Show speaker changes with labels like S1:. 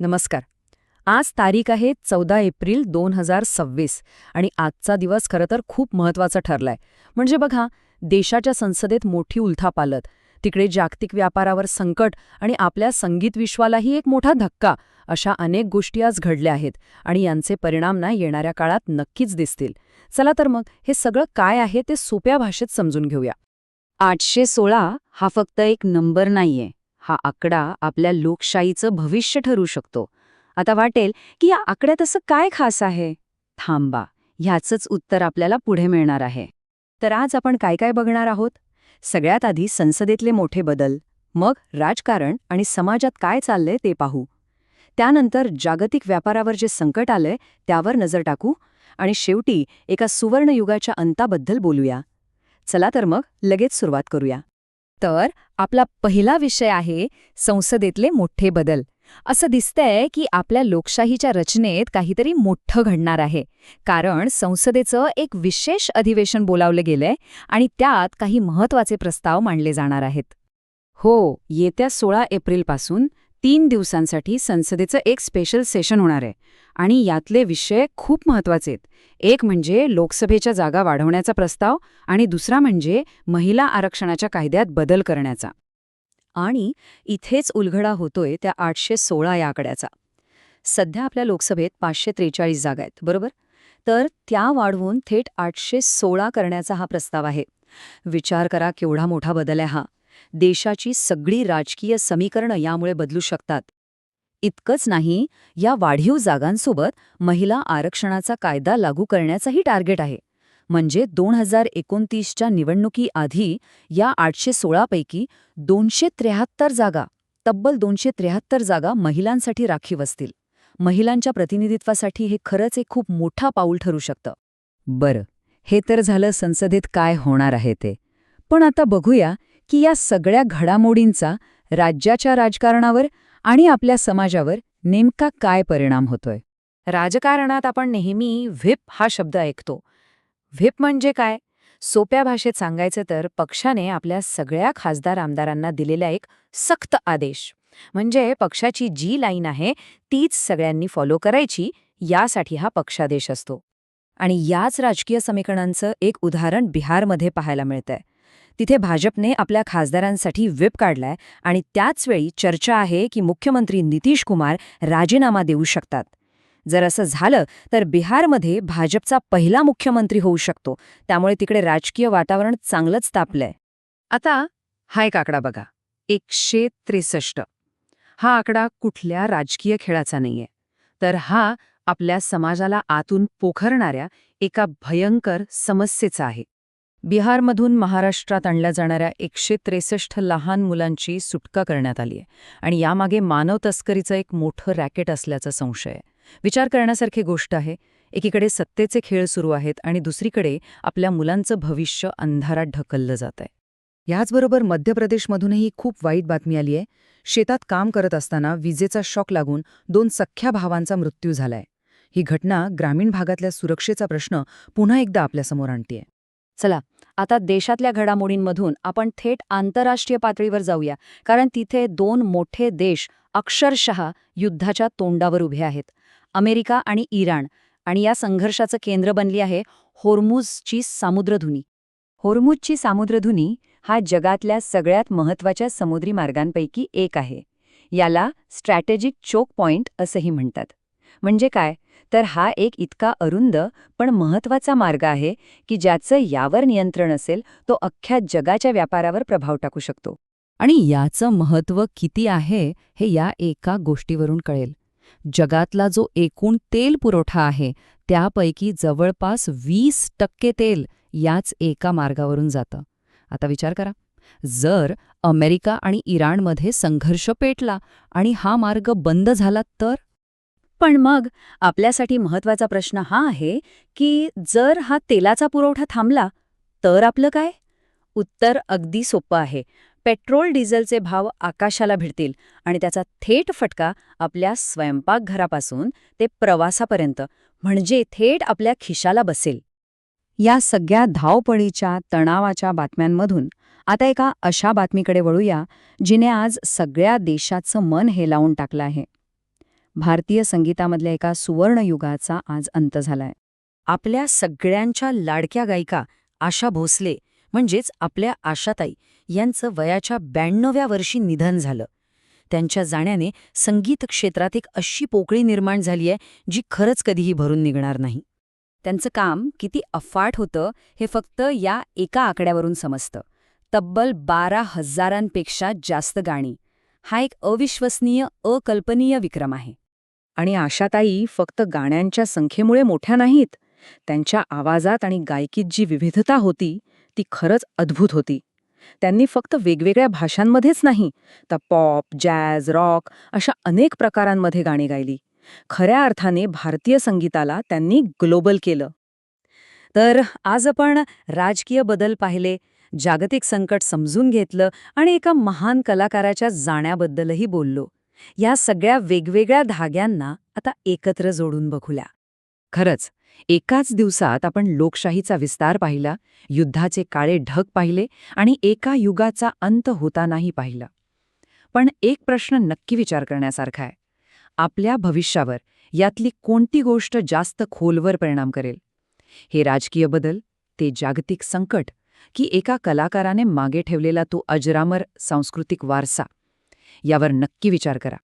S1: नमस्कार. आज तारीख आहे 14 एप्रिल 2026 आणि आजचा दिवस खरं तर खूप महत्त्वाचा ठरलाय. म्हणजे बघा, देशाच्या संसदेत मोठी उलथापालट, तिकडे जागतिक व्यापारावर संकट आणि आपल्या संगीत विश्वालाही एक मोठा धक्का, अशा अनेक गोष्टी आज घडल्या आहेत आणि यांचे परिणाम ना येणाऱ्या काळात नक्कीच दिसतील. चला तर मग हे सगळं काय आहे ते सोप्या भाषेत समजून घेऊया.
S2: 816 हा फक्त एक नंबर नाहीये. हा आकडा आपल्या लोकशाहीचं भविष्य ठरू शकतो. आता वाटेल की या आकड्यात असं काय खास आहे? थांबा, ह्याचंच उत्तर आपल्याला पुढे मिळणार आहे.
S1: तर आज आपण काय काय बघणार आहोत? सगळ्यात आधी संसदेतले मोठे बदल, मग राजकारण आणि समाजात काय चाललंय ते पाहू. त्यानंतर जागतिक व्यापारावर जे संकट आलंय त्यावर नजर टाकू आणि शेवटी एका सुवर्णयुगाच्या अंताबद्दल बोलूया. चला तर मग लगेच सुरुवात करूया. तर आपला पहिला विषय आहे संसदेतले मोठे बदल. असं दिसतंय की आपल्या लोकशाहीच्या रचनेत काहीतरी मोठं घडणार आहे, कारण संसदेचं एक विशेष अधिवेशन बोलावलं गेलंय आणि त्यात काही महत्त्वाचे प्रस्ताव मांडले जाणार आहेत.
S2: हो, येत्या 16 एप्रिलपासून 3 दिवसांसाठी संसदेचं एक स्पेशल सेशन होणार आहे आणि यातले विषय खूप महत्त्वाचे आहेत. एक म्हणजे लोकसभेच्या जागा वाढवण्याचा प्रस्ताव आणि दुसरा म्हणजे महिला आरक्षणाच्या कायद्यात बदल करण्याचा.
S1: आणि इथेच उलगडा होतोय त्या 816 या आकड्याचा. सध्या आपल्या लोकसभेत 543 जागा आहेत, बरोबर? तर त्या वाढवून थेट 816 करण्याचा हा प्रस्ताव आहे. विचार करा केवढा मोठा बदल आहे हा. देशाची सगळी राजकीय समीकरणं यामुळे बदलू शकतात. इतकंच नाही, या वाढीव जागांसोबत महिला आरक्षणाचा कायदा लागू करण्याचाही टार्गेट आहे. म्हणजे 2029च्या निवडणुकीआधी या 816 पैकी 273 जागा, तब्बल 273 जागा महिलांसाठी राखीव असतील. महिलांच्या प्रतिनिधित्वासाठी हे खरंच एक खूप मोठा पाऊल ठरू शकतं.
S2: बरं, हे तर झालं संसदेत काय होणार आहे ते. पण आता बघूया की या सगळ्या घडामोडींचा राज्याच्या राजकारणावर आणि आपल्या समाजावर नेमका काय परिणाम होतोय.
S1: राजकारणात आपण नेहमी व्हिप हा शब्द ऐकतो. व्हिप म्हणजे काय? सोप्या भाषेत सांगायचं तर पक्षाने आपल्या सगळ्या खासदार आमदारांना दिलेला एक सक्त आदेश. म्हणजे पक्षाची जी लाईन आहे तीच सगळ्यांनी फॉलो करायची, यासाठी हा पक्षादेश असतो. आणि याच राजकीय समीकरणांचं एक उदाहरण बिहारमध्ये पाहायला मिळतंय. तिथे भाजपने आपल्या खासदारांसाठी व्हिप काढलाय आणि त्याचवेळी चर्चा आहे की मुख्यमंत्री नितीश कुमार राजीनामा देऊ शकतात. जर असं झालं तर बिहारमध्ये भाजपचा पहिला मुख्यमंत्री होऊ शकतो. त्यामुळे तिकडे राजकीय वातावरण चांगलंच तापलंय.
S2: आता हा एक आकडा बघा, 163. हा आकडा कुठल्या राजकीय खेळाचा नाहीये, तर हा आपल्या समाजाला आतून पोखरणाऱ्या एका भयंकर समस्येचा आहे.
S1: बिहारमधून महाराष्ट्रात आणल्या जाणाऱ्या 163 लहान मुलांची सुटका करण्यात आली आहे आणि यामागे मानव तस्करीचं एक मोठं रॅकेट असल्याचा संशय आहे. विचार करण्यासारखी गोष्ट आहे. एकीकडे सत्तेचे खेळ सुरू आहेत आणि दुसरीकडे आपल्या मुलांचं भविष्य अंधारात ढकललं जात आहे. याचबरोबर मध्य प्रदेशमधूनही खूप वाईट बातमी आली आहे. शेतात काम करत असताना विजेचा शॉक लागून 2 सख्ख्या भावांचा मृत्यू झालाय. ही घटना ग्रामीण भागातल्या सुरक्षेचा प्रश्न पुन्हा एकदा आपल्यासमोर आणतेय. चला, आता देशातल्या घडामोडींमधून आपण थेट आंतरराष्ट्रीय पातळीवर जाऊया, कारण तिथे 2 मोठे देश अक्षरशः युद्धाच्या तोंडावर उभे आहेत. अमेरिका आणि इराण. आणि या संघर्षाचं केंद्र बनली आहे होर्मुझची सामुद्रधुनी.
S2: होर्मुझची सामुद्रधुनी हा जगातल्या सगळ्यात महत्त्वाच्या समुद्री मार्गांपैकी एक आहे. याला स्ट्रॅटेजिक चोक पॉइंट असंही म्हणतात. म्हणजे काय? तर हा एक इतका अरुंद पण महत्त्वाचा मार्ग आहे की ज्याचं यावर नियंत्रण असेल तो अख्ख्या जगाच्या व्यापारावर प्रभाव टाकू शकतो.
S1: आणि याचं महत्त्व किती आहे हे या एका गोष्टीवरून कळेल. जगातला जो एकूण तेल पुरवठा आहे त्यापैकी जवळपास 20% तेल याच एका मार्गावरून जातं. आता विचार करा, जर अमेरिका आणि इराणमध्ये संघर्ष पेटला आणि हा मार्ग बंद झाला तर?
S2: पण मग आपल्यासाठी महत्त्वाचा प्रश्न हा आहे की जर हा तेलाचा पुरवठा थांबला तर आपलं काय? उत्तर अगदी सोपं आहे. पेट्रोल डिझेलचे भाव आकाशाला भिडतील आणि त्याचा थेट फटका आपल्या स्वयंपाकघरापासून ते प्रवासापर्यंत, म्हणजे थेट आपल्या खिशाला बसेल. या सगळ्या धावपळीच्या तणावाच्या बातम्यांमधून आता एका अशा बातमीकडे वळूया जिने आज सगळ्या देशाचं मन हेलावून टाकलं आहे. भारतीय संगीतामधल्या एका सुवर्णयुगाचा आज अंत झालाय.
S1: आपल्या सगळ्यांच्या लाडक्या गायिका आशा भोसले म्हणजेच आपल्या आशाताई यांचं वयाच्या 92व्या वर्षी निधन झालं. त्यांच्या जाण्याने संगीत क्षेत्रात एक अशी पोकळी निर्माण झाली आहे जी खरंच कधीही भरून निघणार नाही.
S2: त्यांचं काम किती अफाट होतं हे फक्त या एका आकड्यावरून समजतं. तब्बल 12,000पेक्षा जास्त गाणी. हा एक अविश्वसनीय, अकल्पनीय विक्रम आहे.
S1: आणि आशाताई फक्त गाण्यांच्या संख्येमुळे मोठ्या नाहीत. त्यांच्या आवाजात आणि गायकीत जी विविधता होती ती खरंच अद्भुत होती. त्यांनी फक्त वेगवेगळ्या भाषांमध्येच नाही तर पॉप, जॅझ, रॉक अशा अनेक प्रकारांमध्ये गाणी गायली. खऱ्या अर्थाने भारतीय संगीताला त्यांनी ग्लोबल केलं. तर आज आपण राजकीय बदल पाहिले, जागतिक संकट समजून घेतलं आणि एका महान कलाकाराच्या जाण्याबद्दलही बोललो. या सगळ्या वेगवेगळ्या धाग्यांना आता एकत्र जोडून बघूया. खरंच, एकाच दिवसात आपण लोकशाहीचा विस्तार पाहिला, युद्धाचे काळे ढग पाहिले आणि एका युगाचा अंत होतानाही पाहिला. पण एक प्रश्न नक्की विचार करण्यासारखा आहे. आपल्या भविष्यावर यातली कोणती गोष्ट जास्त खोलवर परिणाम करेल? हे राजकीय बदल, ते जागतिक संकट, की एका कलाकाराने मागे ठेवलेला तो अजरामर सांस्कृतिक वारसा? यावर नक्की विचार करा.